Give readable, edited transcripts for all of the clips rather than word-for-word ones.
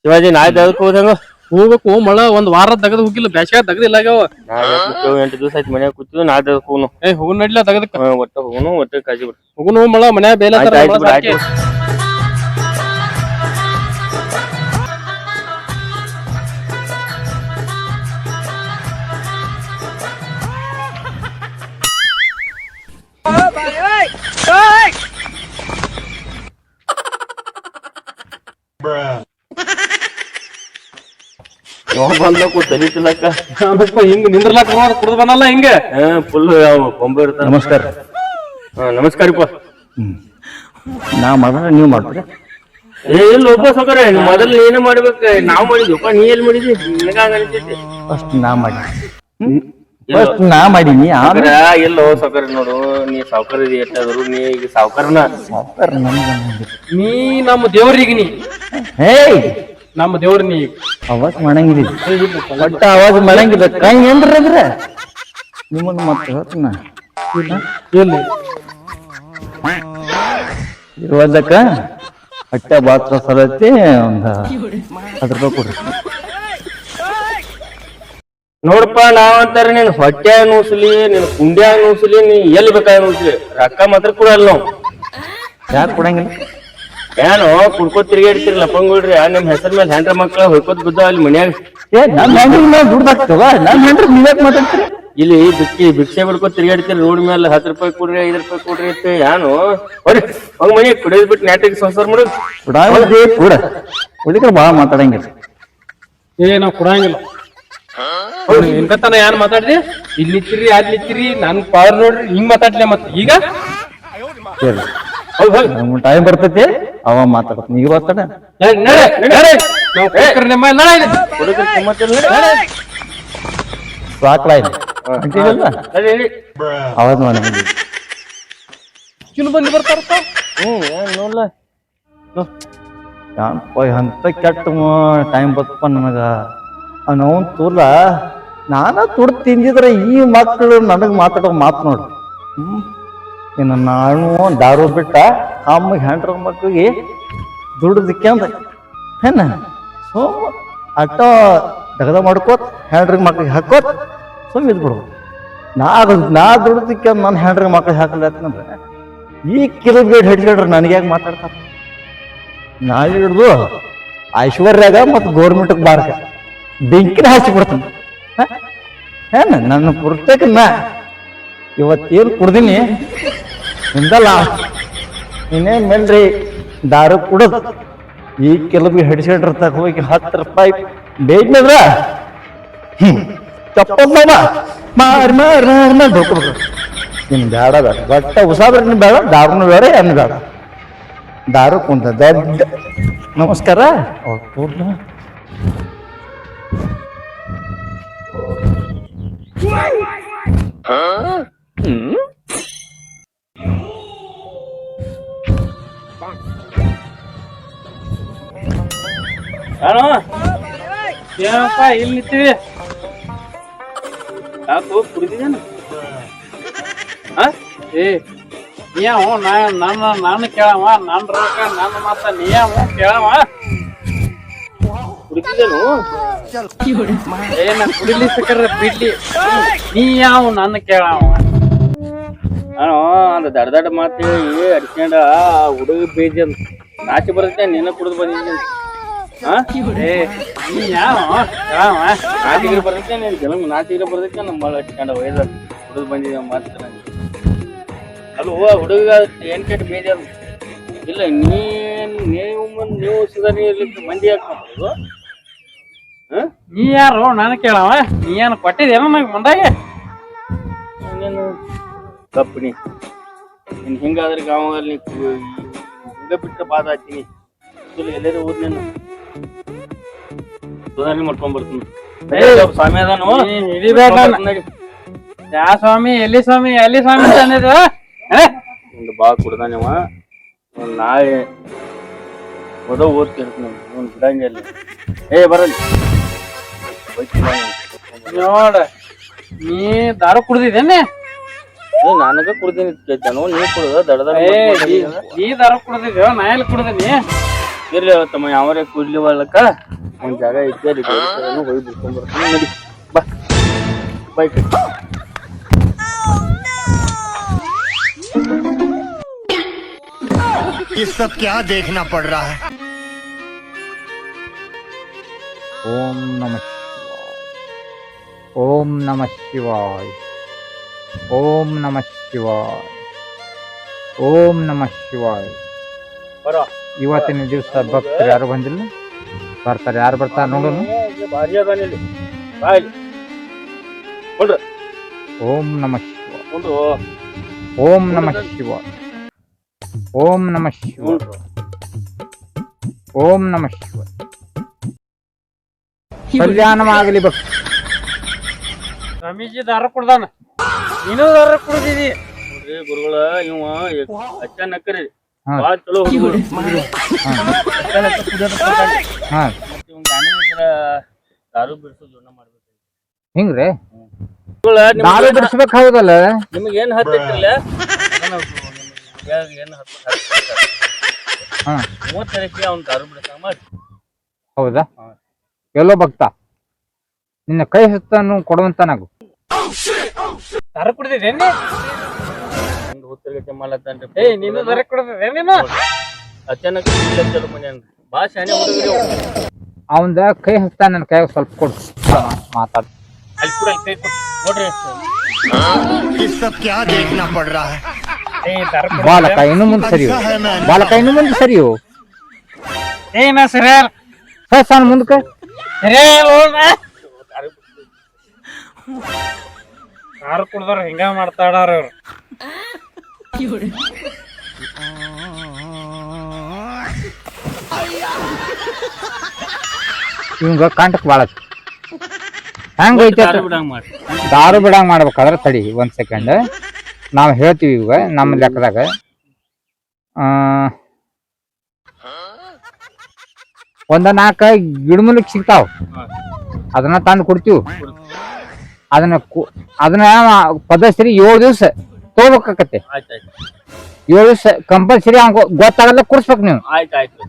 ಶಿವಾಜಿ ನಾಳೆ ಅದಕ್ಕೆ ಹೋದಂಗ ಹೋಗ್ಬೇಕು ಮಳ ಒಂದ್ ವಾರ ತೆಗದ್ ಹೋಗಿಲ್ಲ ಬ್ಯಾಸ್ಗ್ಯಾಗ ತೆಗದಿಲ್ಲ ಆಗ್ಯಾವ. 8 ದಿವಸ ಆಯ್ತು ಮನ್ಯಾಗ ಕೂತಿದ್ವಿ ನಾಳೆ ಅದಕ್ಕೆ ಹೋಗುನು. ಹೋಗುನ್ ನಡ್ಲ ತೆಗದಕ್ಕ ಒಟ್ಟ ಹೋಗುನು ಒಟ್ಟ ಕಾಜಿ ಬಿಡು ಹೋಗುನು ಮಳ ಮನ್ಯಾಗ ಬೇಲೆ ಬಂದ ಕೂತಲಿಕ್ಕ ಹಿಂಗ್ ನಿಂದ್ರಲಾಕ ಕುಡ್ದು ಬಂದಲ್ಲ ಹಿಂಗ ಫುಲ್ ಕೊಂಬ ಇರ್ತಾರ. ನಮಸ್ಕಾರ. ನಮಸ್ಕಾರಪ್ಪ. ನಾ ಮಾಡಿದ್ರೆ ನೀವು ಮಾಡ್ತೀರಿ? ಇಲ್ಲ ಒಬ್ಬ ಸೌಕರ ಮೊದಲು ನೀನೇ ಮಾಡ್ಬೇಕ. ನಾವ್ ಮಾಡಿದ್ವಪ್ಪ, ನೀ ಎಲ್ಲಿ ಮಾಡಿದ್ವಿ? ನಿನಗ ಹಂಗ ಅನ್ಸೈತಿ. ಫಸ್ಟ್ ನಾ ಮಾಡಿ ನಾ ಮಾಡೀನಿ. ಎಲ್ಲೋ ಸೌಕರ್ಯ ನೋಡು, ನೀ ಸಾವ್ಕಾರ ಎಷ್ಟಾದ್ರು ನೀ ಈಗ ಸಾವ್ಕಾರನ. ನೀ ನಮ್ಮ ದೇವ್ರಿಗೆ ನೀ ನಮ್ಮ ದೇವ್ರ ನೀ ಅವಾಜ್ ಮಾಡಂಗಿಲ್ಲ. ಒಟ್ಟ ಅವಾಜ್ ಮಾಡಂಗಿಲ್ಲ. ಕೈ ಏನ್ರಿ ಅಂದ್ರೆ ನಿಮ್ಮನ್ನ ಮತ್ತೆ ಹೇಳ್ತೀನ ಎಲ್ಲಿ ಇರುವುದಕ್ಕ ಹೊಟ್ಟೆ ಬಾತ್ರ ಸಲತಿ ಒಂದ್ 10 ರೂಪಾಯಿ ಕೊಡ್ರಿ. ನೋಡಪ್ಪ ನಾವಂತಾರ ನೀನ್ ಹೊಟ್ಟೆ ನೂಸ್ಲಿ, ನಿನ್ ಕುಂಡ್ಯಾ ನೂಸ್ಲಿ, ನೀ ಎಲ್ಲಿ ಬೇಕಾದ ನೂಸ್ಲಿ, ರೊಕ್ಕ ಮಾತ್ರ ಕೊಡಲ್ಲ ನಾವು. ಯಾಕೆ ಕೊಡಂಗಿಲ್ಲ? ಏನು ಕುಡ್ಕೋತ್ ತಿರ್ಗಾಡ್ತಿರಿ ಲಪ್ಪಂಗುಳ್ರಿ. ನಿಮ್ ಹೆಸರ ಮೇಲೆ ಹೆಂಡ್ರ ಮಕ್ಳ ಹೊಯ್ಕೋತ್ ಬಿದ್ದ ಅಲ್ಲಿ ಮನ್ಯಾಗ. ನನ್ ಹೆಂಡ್ರಿ ಮೇಲೆ ದುಡ್ದಾಗ್ತವ. ನನ್ ಹೆಂಡ್ರಿ ನೀವ್ಯಾಕ್ ಮಾತಾಡ್ತೀರಿ? ಇಲ್ಲಿ ಭಿಕ್ಷೆ ಬಿಡ್ಕೋತ್ ತಿರ್ಗಾಡ್ತಿರಿ. ರೋಡ್ ಮೇಲೆ 10 ರೂಪಾಯಿ ಕೊಡ್ರಿ, 5 ರೂಪಾಯಿ ಕೊಡ್ರಿ ಅಂತ. ಏನು ಹೊರಿ ಹಂಗ ಮನೆ ಕುಡಿಯೋದ್ ಬಿಟ್ಟು ನಾಟಿಗೆ ಸಂಸಾರ ಮಾಡು. ಕೂಡ ಹುಡುಗರು ಬಾಳ ಮಾತಾಡಂಗಿಲ್ಲ. ನಾವ್ ಕೊಡಂಗಿಲ್ಲ. ಇಂಕತನ ಏನ್ ಮಾತಾಡ್ದಿ? ಇಲ್ಲಿ ನಿಂತಿರಿ ಅದ್ ನಿಂತಿರಿ ನನ್ ಪವರ್ ನೋಡ್ರಿ ಹಿಂಗ್ ಮಾತಾಡ್ಲಿ. ಮತ್ ಈಗ ಟೈಮ್ ಬರ್ತೈತಿ ಅವ ಮಾತಾಡತ್. ನೀಗ ಮಾತಾಡ ಸಾಕ್ಲಾ ಅವಾಜ್ ಮಾಡಿ ಬಂದು ಬರ್ತಾರಪ್ಪ. ನೋಡ್ಲ ಅಂತ ಕೆಟ್ಟ ಟೈಮ್ ಬರ್ತಪ್ಪ ನನಗ. ಅವನ್ ತೋಲ ನಾನ ತುಡ್ ತಿಂದಿದ್ರೆ ಈ ಮಕ್ಕಳು ನನಗ್ ಮಾತಾಡೋ ಮಾತು ನೋಡ್ರಿ. ಇನ್ನು ನಾನು ದಾರು ಬಿಟ್ಟ ಅಮ್ಮ ಹೆಂಡ್ರ ಮಕ್ಕಳಿಗೆ ದುಡ್ದಕ್ಕೆ ಅಂದ ಏನ ಸೋಮ ಅಟ್ಟ ದಗದ ಮಾಡ್ಕೋತ್ ಹೆಂಡ್ರಿಗೆ ಮಕ್ಳಿಗೆ ಹಾಕೋತ್ ಸುಮ್ ಇದ್ಬಿಡ್ಬೋದು. ನಾ ದುಡ್ದಕ್ಕೆ ನನ್ನ ಹೆಂಡ್ರಿಗೆ ಮಕ್ಳಿಗೆ ಹಾಕಲತ್ತಂದ್ರೆ ಈ ಕಿಲೋಬೇಡ್ ಹಿಡ್ಕೊಂಡ್ರೆ ನನಗ್ಯಾಗ ಮಾತಾಡ್ತಾರ? ನಾಳೆ ಹಿಡ್ದು ಐಶ್ವರ್ಯಾಗ ಮತ್ತು ಗೌರ್ಮೆಂಟ್ಗೆ ಬಾರ್ಕ ಬೆಂಕಿನ ಹಚ್ಚಿಬಿಡ್ತಾನೆ. ಏನ ನನ್ನ ಪುರ್ತಕ ನಾ ಇವತ್ತೇನು ಕುಡ್ದೀನಿ ಹಿಂದಲ್ಲ ಇನ್ನೇನ್ ಮೇಲ್ರಿ ದಾರು ಕುಡದ್ ಈ ಕೆಲವು ಹಿಡ್ಸಿಡ್ರತಾಗ ಹೋಗಿ 10 ರೂಪಾಯಿ ಬೇಯ್ನದ್ರ ಚಪ್ಪಲ್ ಮಾರಿ ಮಾರಿ ಮಾರಿ ಮಾಡಿ ঢোকಬೇಕು. ನಿನ್ ಬೇಡ ಬೇಡ ಬಟ್ಟ ಉಸಾಬ್ರಿ ಬೇಡ, ದಾರುನು ಬೇಡ, ಏನು ಬೇಡ. ದಾರು ಕುಂತ ದೊಡ್ಡ ನಮಸ್ಕಾರ. ಏನಪ್ಪ ಇಲ್ಲಿ ನಿಂತೀವಿ? ಯಾಕೋ ಕುಡಿದಿದ್ದೇನೆ? ನೀಯವ ನಾನು ಕೇಳವ, ನನ್ನ ರೊಕ್ಕ ನನ್ನ ಮಾತ ನೀಯವ ಕೇಳವ. ಕುಡಿತಿದ್ದೇನು? ನಾ ಕುಡಿಲಿ ಸಕ್ಕರ ಬಿಡ್ಲಿ. ನೀ ಯಾವ ನನ್ನ ಕೇಳವ? ನಾನು ಅದು ದಡ್ಡ ಮಾತು ಹೇಳಿ ಅಡ್ಕೊಂಡ ಹುಡುಗ ಬೇಜ ನಾಚಿ ಬರುತ್ತೆ. ನೀನ ಕುಡಿದು ಬಂದಿದ್ದೀನಿ. ನೀ ಯಾವ ನಾಟಿಗೆ ಬರ್ತೈತೆ ನೀನು ಕೆಲವು ನಾಟಿಗೆ ಬರ್ತೈತೆ. ನಮ್ಮ ಅಡ್ಕೊಂಡ ವಯಸ್ಸ ಕುಡಿದು ಬಂದಿದ್ದೀವಿ ಮಾತು. ಅದು ಹುಡುಗ ಏನ್ ಕೆಟ್ಟ ಬೇಜ ಇಲ್ಲ. ನೀವು ಸುಧಾರಣೆ ಮಂದಿ ಹಾಕ್ಬೋದು. ನೀ ಯಾರು ನಾನು ಕೇಳವ? ನೀ ಏನು ಕೊಟ್ಟಿದ್ದೇನೋ ನಂಗೆ ಮುಂದಾಗೆ? ನೀನು ಕಪ್ಪನಿ ನೀನು ಹಿಂಗಾದ್ರೆ ಗಾವಲ್ಲಿ ಹಿಂಗ ಬಿಟ್ಟರೆ ಬಾದ ಹಾಕ್ತೀನಿ. ಎಲ್ಲರೂ ಹೋದ್ ನೀನು ಸುಧಾರಣೆ ಮಾಡ್ಕೊಂಡ್ ಬರ್ತೀನಿ. ಸ್ವಾಮಿ ಅದಾನು ಯಾ ಸ್ವಾಮಿ? ಎಲ್ಲಿ ಸ್ವಾಮಿ? ಎಲ್ಲಿ ಸ್ವಾಮಿ ತಂದಿದ್ದು? ಒಂದು ಬಾ ಕುಡ್ದಾನವ. ನಾಳೆ ಓದ್ತಿರ್ತೀನಿ ಬಿಡಂಗಿಲ್ಲ. ಬರಲಿ ನೋಡ, ನೀ ದಾರು ಕುಡ್ದಿದ್ದೇನೆ? ನನಗ ಕುಡ್ದೀನಿ. ನೀ ಕುಡ್ದ ದಡ್ದ ನೀ ದಾರು ಕುಡ್ದಿದ್ಯೋ? ನಾ ಎಲ್ಲಿ ಕುಡ್ದೀನಿ? ಇರ್ಲಿ ತಮ್ಮ ಯಾವರೇ ಕುಡ್ಲಿ ಒಳಕ ಒಂದ್ ಜಾಗ ಐತಿ ಅಲ್ಲಿ ಹೋಗಿ ಬಿಡ್ಕೊಂಡ್ ಬರ್ತೀನಿ ನಡಿ ಬಾ ಬೈಕ್ ये सब क्या देखना पड़ रहा है। ಓಂ ನಮಃ ಓಂ ನಮಃ ಶಿವಾಯ ಓಂ ನಮಃ ಶಿವಾಯ ಓಂ ನಮಃ ಶಿವಾಯ. ಬರೋ ಇವತ್ತಿನ ದಿವಸ ಭಕ್ತರು ಯಾರು ಬಂದಿಲ್ಲ, ಬರ್ತಾರೆ. ಯಾರು ಬರ್ತಾರೆ ನೋಡೋಣ. ಭಾರಿ ಅದಾನಿಲ್ಲಿ ಬಾಯ್ ನೋಡ್ರಿ. ಓಂ ನಮಃ ಶಿವಾಯ ನೋಡ್ರು ಓಂ ನಮಃ ಶಿವಾಯ ಓಂ ನಮಃ ಶಿವಾಯ ನೋಡ್ರು ಓಂ ನಮಃ ಶಿವಾಯ. ಕಲ್ಯಾಣವಾಗಲಿ ಭಕ್ತ. ಸ್ವಾಮೀಜಿ ದಾರ ಕುಡ್ದಾನ, ನೀನು ದಾರ ಕುಡ್ದಿದಿ. ನೋಡ್ರಿ ಗುರುಗಳ ಇವ ಅಚಾನಕ್ರಿ ಹಾ. ಬಾಳ ಚಲೋ ಹುಡುಗರು ಹಾ ದಾರು ಬಿಡಿಸೋ ಜೀವನ ಮಾಡ್ಬೇಕು ಹಿಂಗ್ರಿ ಗುರುಗಳ ನಾವೇ ಬಿಡಿಸ್ಬೇಕು. ಹೌದಲ್ಲ, ನಿಮ್ಗೆ ಏನ್ ಹತ್ತಿಲ್ಲ ಏನ್ ಹಾ 30 ತಾರೀಕಿಗೆ ಅವ್ನ ದಾರು ಬಿಡಿಸ ಮಾಡಿ. ಹೌದಾ? ಎಲ್ಲೋ ಭಕ್ತ, ನಿನ್ನ ಕೈ ಹಸ್ತಾನು ಕೊಡುವಂತನಾಗು. ದಾರ ಕುಡ್ದಿದೇನಿ? ಹಿಂಗ್ ಹುತ್ತರಿಗಟ್ಟೆ ಮಾಡತ್ತನ್ರಿ. ನೀನು ದಾರ ಕುಡ್ದಿದೆ ನೀನು? ಅಚಾನಕ್ ಚಲೋ ಮನ್ಯಾನ್ರಿ ಬಾಳ ಶಾನೆ ಹುಡುಗರಿ ಅವಂದ ಕೈ ಹಸ್ತಾನ ನನ್ನ ಕೈ ಸ್ವಲ್ಪ ಕೊಡು, ಮಾತಾಡ. ಅಲ್ಲಿ ಕೂಡ ಕೈ ಕೊಟ್ಟು ನೋಡ್ರಿ ये सब क्या देखना पड़ रहा है। ದಾರ ಬಾಲಕ ಇನ್ನು ಮುಂದೆ ಸರಿಯು, ಬಾಲಕ ಇನ್ನು ಮುಂದೆ ಸರಿಯು. ನಾ ಸರಿಯಾರ ಸಾನ್ ಮುಂದಕ್ಕೆ ದಾರ ಕುಡ್ದಾರ ಹಿಂಗ ಮಾಡ್ತಾಡಾರ ಅವ್ರು. ಇವಂಗ ಕಾಂಟಕ್ ಬಾಳ ಹೆಂಗ ಐತಿ ದಾರು ಬಿಡಂಗ್ ಮಾಡಿ. ದಾರು ಬಿಡಂಗ್ ಮಾಡ್ಬೇಕಾದ್ರೆ ತಡಿ ಒಂದ್ ಸೆಕೆಂಡ್. ನಾವು ಹೇಳ್ತೀವಿ ಇವಾಗ ನಮ್ಮ ಲೆಕ್ಕದಾಗ ಒಂದ 4 ಗಿಡಮೂಲಿಕ್ ಸಿಗ್ತಾವ, ಅದನ್ನ ತಂದು ಕೊಡ್ತೀವಿ. ಅದನ್ನ ಪದಶ್ರೀ 7 ದಿವಸ ತಗೋಬೇಕಾಕತ್ತೆ. ಆಯ್ತಾಯ್ತು 7 ದಿವಸ ಕಂಪಲ್ಸರಿ ಅವ್ನ ಗೊತ್ತಾಗಲ್ಲ ಕುಡಿಸ್ಬೇಕು ನೀವು. ಆಯ್ತಾಯ್ತು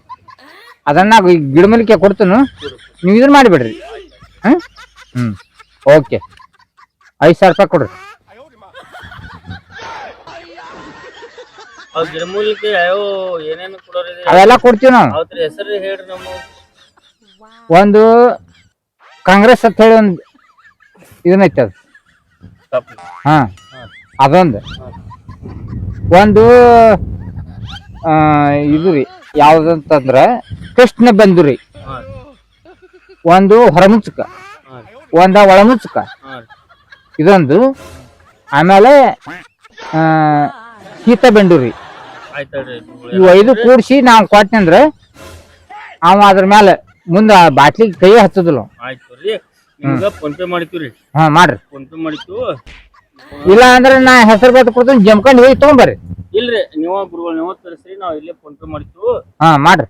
ಅದನ್ನ ಗಿಡಮೂಲಿಕೆ ಕೊಡ್ತೀನಿ, ನೀವು ಇದನ್ನ ಮಾಡಿಬಿಡ್ರಿ. ಹ್ಮ್ ಓಕೆ. 5,000 ರೂಪಾಯಿ ಕೊಡ್ರಿ. ಅವ್ ಗಿಡಮೂಲಿಕೆ ಯಾವ ಏನೇನು ಕೊಡೋರಿದೆ ಅವೆಲ್ಲ ಕೊಡ್ತೀವಿ ನಾವು. ಅವತ್ರ ಹೆಸರು ಹೇಳ್ರಿ ನಮ್ಮ ಒಂದು ಕಾಂಗ್ರೆಸ್ ಅಂತ ಹೇಳಿ ಒಂದು ಇದನ್ನೈತೆ ಅದು. ತಪ್ಪು ಹಾ ಅದೊಂದು. ಒಂದು ಇದು ರೀ ಯಾವ್ದಂತಂದ್ರ ಕೃಷ್ಣ ಬಂದು ರೀ. ಒಂದು ಹೊರಮುಚ್ಚಕ, ಒಂದ ಒಳಮುಚ್ಚಕ, ಇದೊಂದು. ಆಮೇಲೆ ಶೀತ ಬೆಂಡು ರೀ. ಆಯ್ತಾಳ್ರಿ ಇವು 5 ಕೂಡಿಸಿ ನಾವು ಕೊಟ್ಟಂದ್ರ ಅವ ಅದ್ರ ಮೇಲೆ ಮುಂದೆ ಬಾಟ್ಲಿ ಕೈ ಹಚ್ಚದಿಲ್ಲ. ಆಯ್ತು ರೀ ನಿಮ್ಗ ಫೋನ್ ಪೇ ಮಾಡಿತೀವ್ರಿ. ಹಾ ಮಾಡ್ರಿ. ಫೋನ್ ಪೇ ಮಾಡಿತ್ತು. ಇಲ್ಲ ಅಂದ್ರೆ ನಾ ಹೆಸರು ಬತ್ ಕೊಡ್ತೀನಿ, ಜಮ್ಕಂಡ್ ಹೋಗಿ ತಗೊಂಬರ್ರಿ. ಇಲ್ರಿ ನೀವ ಗುರುಗಳು ನೀವ ತರಿಸ್ರಿ, ನಾವ್ ಇಲ್ಲೇ ಫೋನ್ ಪೇ ಮಾಡಿತ್ತು. ಹಾ ಮಾಡ್ರಿ.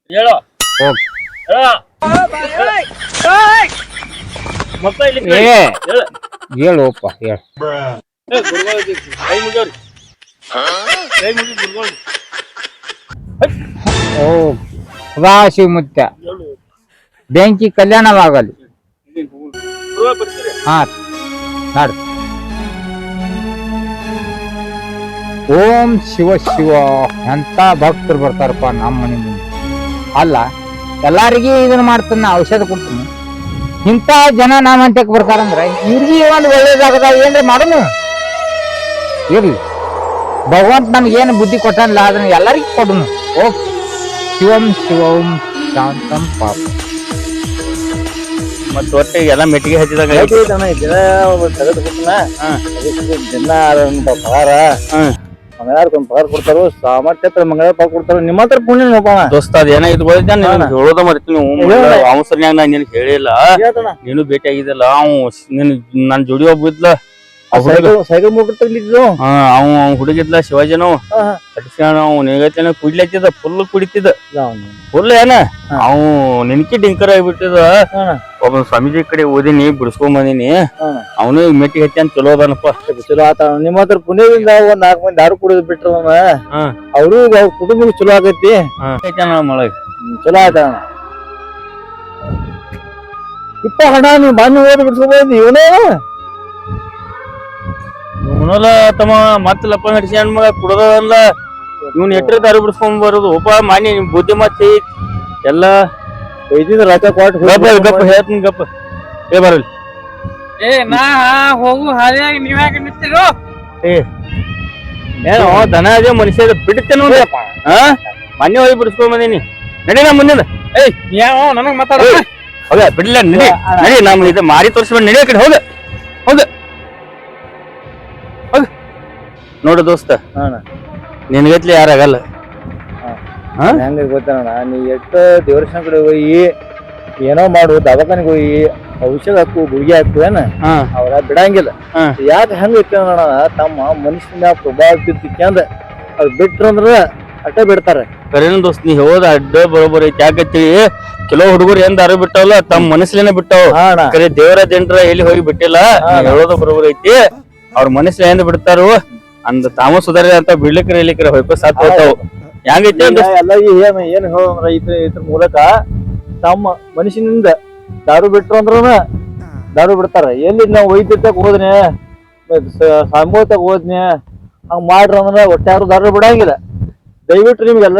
ಹೇಳೋ ಓಕೆ. ಮಕ್ಕ ಇಲ್ಲಿ ಏ ಹೇಳ ಹೇಳೋಪ್ಪ ಹೇಳ. ಗುರುಗಳು ಕೈ ಮುಗಿಯವ್ರಿ, ಕೈ ಮುಗಿ ಗುರುಗಳು ಓ ಸದಾಶಿವ ಮುತ್ಯ ಹೇಳು ಬೆಂಕಿ ಕಲ್ಯಾಣವಾಗಲಿ. ಗುರುಗಳು ಬರ್ತೀರಿ. ಹಾ ನಾಡ್. ಓಂ ಶಿವ ಶಿವ. ಎಂತ ಭಕ್ತರು ಬರ್ತಾರಪ್ಪ ನಮ್ಮ ಮನೆ ಮುಂದೆ. ಅಲ್ಲ ಎಲ್ಲಾರಿಗೂ ಇದನ್ನ ಮಾಡ್ತಾನ, ಔಷಧ ಕೊಡ್ತೀನಿ. ಇಂಥ ಜನ ನಮ್ಮ ಹಂತಕ್ಕೆ ಬರ್ತಾರಂದ್ರ ಇವ್ರಿಗೆ ಒಂದು ಒಳ್ಳೇದಾಗದ ಏನ್ರಿ ಮಾಡೋಣ. ಇರ್ಲಿ, ಭಗವಂತ ನಮ್ಗೇನು ಬುದ್ಧಿ ಕೊಟ್ಟಲ್ಲ ಅದನ್ನ ಎಲ್ಲರಿಗೂ ಕೊಡೋಣ. ಓ ಶಿವಂ ಶಿವಂ ಶಾಂತಂ ಪಾಪ. ಮತ್ತ ಒಟ್ಟಿಗೆ ಎಲ್ಲ ಮೆಟ್ಟಿಗೆ ಹಚ್ಚಿದಾಗ ಪಗಾರ ಕೊಡ್ತಾರೋ ಸಾಮರ್ಥ್ಯ ಮಂಗಳ ಪಾಪ ಕೊಡ್ತಾರೋ. ನಿಮ್ಮ ಹತ್ರ ಪುಣ್ಯ ನೋಡೋಣ ದೋಸ್ತ ಅದ ಏನ ಇದು ಹೇಳೋದ ಮರ್ತೀನಿ. ಅವಸರ್ನ್ಯಾಗ ನಾ ನಿನಗೆ ಹೇಳಿಲ್ಲ, ನೀನು ಭೇಟಿ ಆಗಿದ್ದಲ್ಲ. ಅವ್ ನಿನ್ ನನ್ ಜೋಡಿ ಒಬ್ಬ ಇದ್ಲ ಸೈಕಲ್ ಮೋಟರ್ ತಗ್ಲಿದ್ದು ಅವ ಹುಡುಗಿದ್ಲ ಶಿವಾಜಿನವ್ ಅವ್ನ ಹೇಗೈತೇನ ಕುಡ್ಲತ್ತಿದ ಫುಲ್ ಕುಡಿತಿದ್ದ ಫುಲ್ ಏನ ಅವ್ ನೆನ್ಕಿ ಡಿಂಕರ್ ಆಗಿಬಿಟ್ಟಿದ ಒಬ್ಬ ಸ್ವಾಮೀಜಿ ಕಡೆ ಓದಿನಿ ಬಿಡಿಸ್ಕೊಂಡ್ ಬಂದಿನಿ ಅವನು ಮೆಟ್ಟಿಗೆ ಹತ್ತಿ ಅಂತ ಚಲೋ ಅದಾನಪ್ಪ. ಚಲೋ ಆತ. ನಿಮ್ಮ ಹತ್ರ ಪುಣ್ಯದಿಂದ ಒಂದ್ 4 ಮಂದಿ ದಾರು ಕುಡಿದ್ ಬಿಟ್ರ ಅವರು ಕುಟುಂಬಕ್ಕೆ ಚಲೋ ಆಗೈತಿ. ಮಳಗ್ ಚಲೋ ಆಯ್ತ ಇಪ್ಪ ಹಣ ನೀವ್ ಮಣ್ಣು ಓದಿ ಬಿಡ್ಸ್ಕೊಬೋದು ಇವನೇ ಇವನಲ್ಲ ತಮ್ಮ ಮತ್ತ ಲಪ್ಪ ಹಡಿಸ್ಯಾನ್ ಮಗ ಕುಡದಲ್ಲ ಇವ್ನ ಎಟ್ರೆ ದಾರು ಬಿಡಿಸ್ಕೊಂಡ್ ಬರೋದು ಒಪ್ಪ ಮಾನಿ ಬುದ್ಧಿ ಮತ್ತೆ ಎಲ್ಲ ಒಯ್ದಿದ್ ರೊಕ್ಕ ಕೊಟ್ಟು ಗಪ್ಪ ಹೇಳ್ತೀನಿ ಗಪ್ಪ ಏ ಬರಲಿ ನಾ ಹೋಗು ಹಾದಿಯಾಗಿ ನೀವ್ಯಾಕೆ ನಿಂತಿರೋ? ಏನೋ ದನ ಅದೇ ಮನುಷ್ಯ ಬಿಡುತ್ತೇನೋ ಮೊನ್ನೆ ಹೋಗಿ ಬಿಡಿಸ್ಕೊಂಡ್ ಬಂದೀನಿ. ನಡಿ ನಾ ಮುಂದಿನ ಯಾವ ನನಗ್ ಮಾತಾಡ ಹೋಗ ಬಿಡ್ಲ ನಡಿ ನಡಿ ನಮ್ ಇದು ಮಾರಿ ತೋರಿಸ್ಬೇಡ ನಡಿ ಆ ಕಡೆ ಹೋಗ ಹೋಗ ಹೋಗ ನೋಡು ದೋಸ್ತ ನಿನಗತ್ಲಿ ಯಾರಾಗಲ್ಲ. ಹೆಂಗ ಗೊತ್ತಣ್ಣ ನೀ ಎಷ್ಟು ದೇವರಸ್ಥಾನ ಕಡೆ ಹೋಗಿ ಏನೋ ಮಾಡು ದವಾಖಾನಿಗೆ ಹೋಗಿ ಔಷಧ ಹಾಕು ಗುಳಿಗೆ ಹಾಕು ಏನ ಅವ್ರ ಬಿಡಂಗಿಲ್ಲ. ಯಾಕೆ ಹೆಂಗ ಇಟ್ಕೊಂಡ ತಮ್ಮ ಮನುಷ್ಯನ ಪ್ರಭಾವ ಬಿದ್ದ ಅದ್ ಬಿಟ್ರಂದ್ರ ಅಟ್ಟ ಬಿಡ್ತಾರ. ಕರೇನು ದೋಸ್ತ್ ನೀ ಹೋದ ಅಡ್ಡ ಬರೋಬರ್ ಐತಿ. ಯಾಕತ್ತಿ ಕೆಲವು ಹುಡುಗರು ಏನ್ ದಾರು ಬಿಟ್ಟಾವಲ್ಲ ತಮ್ಮ ಮನಸ್ಲೇನೆ ಬಿಟ್ಟಾವ. ಕರೆ ದೇವರ ಜನರ ಎಲ್ಲಿ ಹೋಗಿ ಬಿಟ್ಟಿಲ್ಲ. ಹೇಳೋದು ಬರೋಬರ್ ಐತಿ. ಅವ್ರ ಮನಸ್ಲ ಏನ್ ಬಿಡ್ತಾರು ಅಂದ ತಾಮ ಸುಧಾರ ಅಂತ ಬಿಡ್ಲಿಕ್ರ ಇಲ್ಲಿಕ್ರ ಹೊಯ್ಪ ಸಾತ್ ಹೋಗ್ತಾವ. ಹೆಂಗೈತಿ ಎಲ್ಲ ಏನ್ ಹೇಳಂದ್ರ ಇದ್ರ ಮೂಲಕ ತಮ್ಮ ಮನುಷ್ಯನಿಂದ ದಾರು ಬಿಟ್ರು ಅಂದ್ರ ದಾರು ಬಿಡ್ತಾರ. ಎಲ್ಲಿ ನಾವ್ ವೈದ್ಯತಕ್ ಹೋದ್ನೆ ಸಂಭವತಕ್ ಹೋದ್ನೆ ಹಂಗ ಮಾಡ್ರ ಅಂದ್ರ ಒಟ್ಟಾರು ದಾರು ಬಿಡಂಗಿಲ್ಲ. ದಯವಿಟ್ಟು ನಿಮ್ಗೆಲ್ಲ